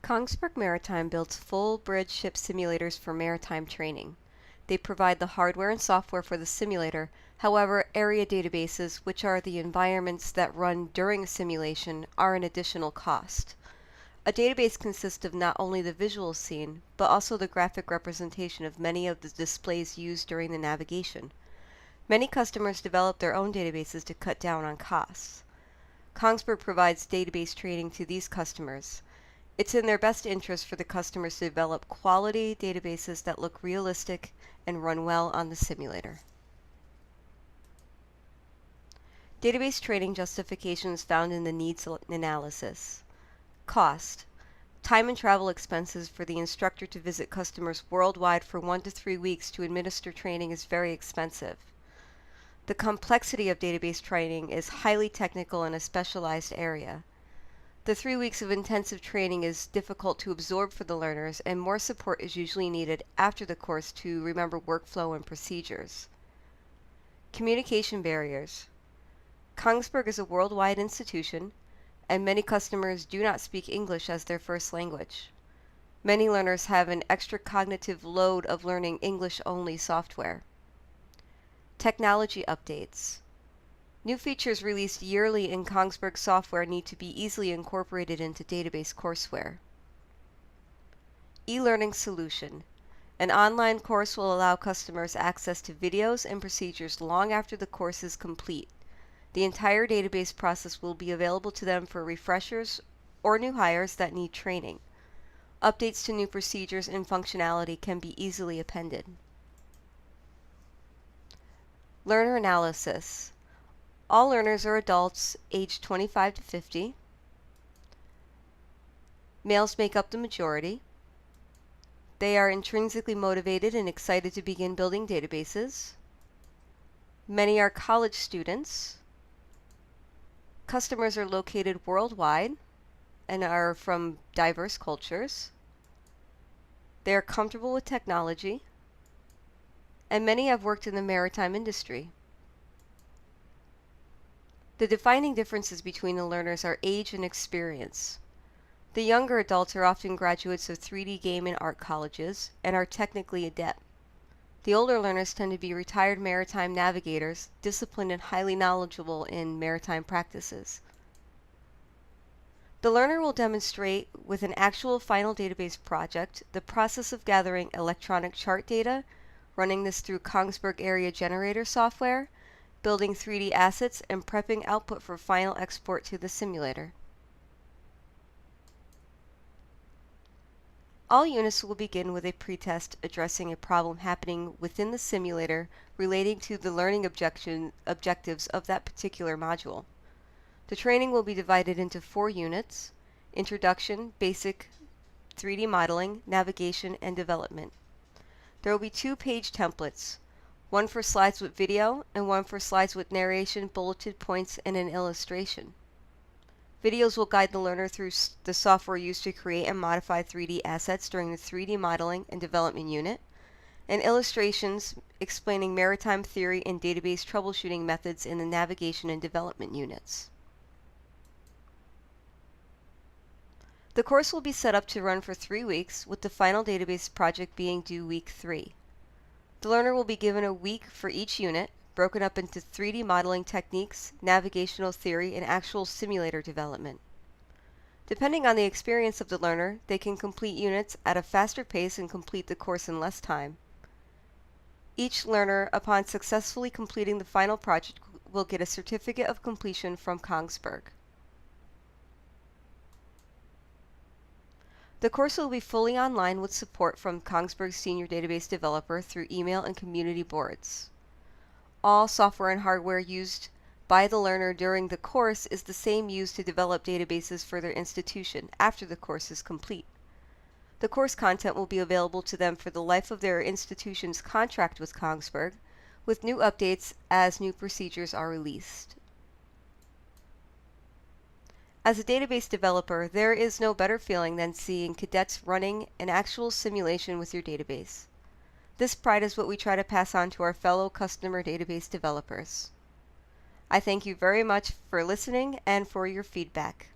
Kongsberg Maritime builds full bridge ship simulators for maritime training. They provide the hardware and software for the simulator. However, area databases, which are the environments that run during a simulation, are an additional cost. A database consists of not only the visual scene, but also the graphic representation of many of the displays used during the navigation. Many customers develop their own databases to cut down on costs. Kongsberg provides database training to these customers. It's in their best interest for the customers to develop quality databases that look realistic and run well on the simulator. Database training justifications found in the needs analysis. Cost. Time and travel expenses for the instructor to visit customers worldwide for 1 to 3 weeks to administer training is very expensive. The complexity of database training is highly technical in a specialized area. The 3 weeks of intensive training is difficult to absorb for the learners, and more support is usually needed after the course to remember workflow and procedures. Communication barriers. Kongsberg is a worldwide institution, and many customers do not speak English as their first language. Many learners have an extra cognitive load of learning English-only software. Technology updates. New features released yearly in Kongsberg software need to be easily incorporated into database courseware. E-learning solution. An online course will allow customers access to videos and procedures long after the course is complete. The entire database process will be available to them for refreshers or new hires that need training. Updates to new procedures and functionality can be easily appended. Learner analysis. All learners are adults aged 25 to 50. Males make up the majority. They are intrinsically motivated and excited to begin building databases. Many are college students. Customers are located worldwide and are from diverse cultures. They are comfortable with technology, and many have worked in the maritime industry. The defining differences between the learners are age and experience. The younger adults are often graduates of 3D game and art colleges and are technically adept. The older learners tend to be retired maritime navigators, disciplined and highly knowledgeable in maritime practices. The learner will demonstrate with an actual final database project the process of gathering electronic chart data, running this through Kongsberg Area Generator software, building 3D assets, and prepping output for final export to the simulator. All units will begin with a pretest addressing a problem happening within the simulator relating to the learning objectives of that particular module. The training will be divided into 4 units: Introduction, Basic, 3D Modeling, Navigation, and Development. There will be 2 page templates, one for slides with video and one for slides with narration, bulleted points, and an illustration. Videos will guide the learner through the software used to create and modify 3D assets during the 3D modeling and development unit, and illustrations explaining maritime theory and database troubleshooting methods in the navigation and development units. The course will be set up to run for 3 weeks, with the final database project being due week 3. The learner will be given a week for each unit, broken up into 3D modeling techniques, navigational theory, and actual simulator development. Depending on the experience of the learner, they can complete units at a faster pace and complete the course in less time. Each learner, upon successfully completing the final project, will get a certificate of completion from Kongsberg. The course will be fully online with support from Kongsberg's senior database developer through email and community boards. All software and hardware used by the learner during the course is the same used to develop databases for their institution after the course is complete. The course content will be available to them for the life of their institution's contract with Kongsberg, with new updates as new procedures are released. As a database developer, there is no better feeling than seeing cadets running an actual simulation with your database. This pride is what we try to pass on to our fellow customer database developers. I thank you very much for listening and for your feedback.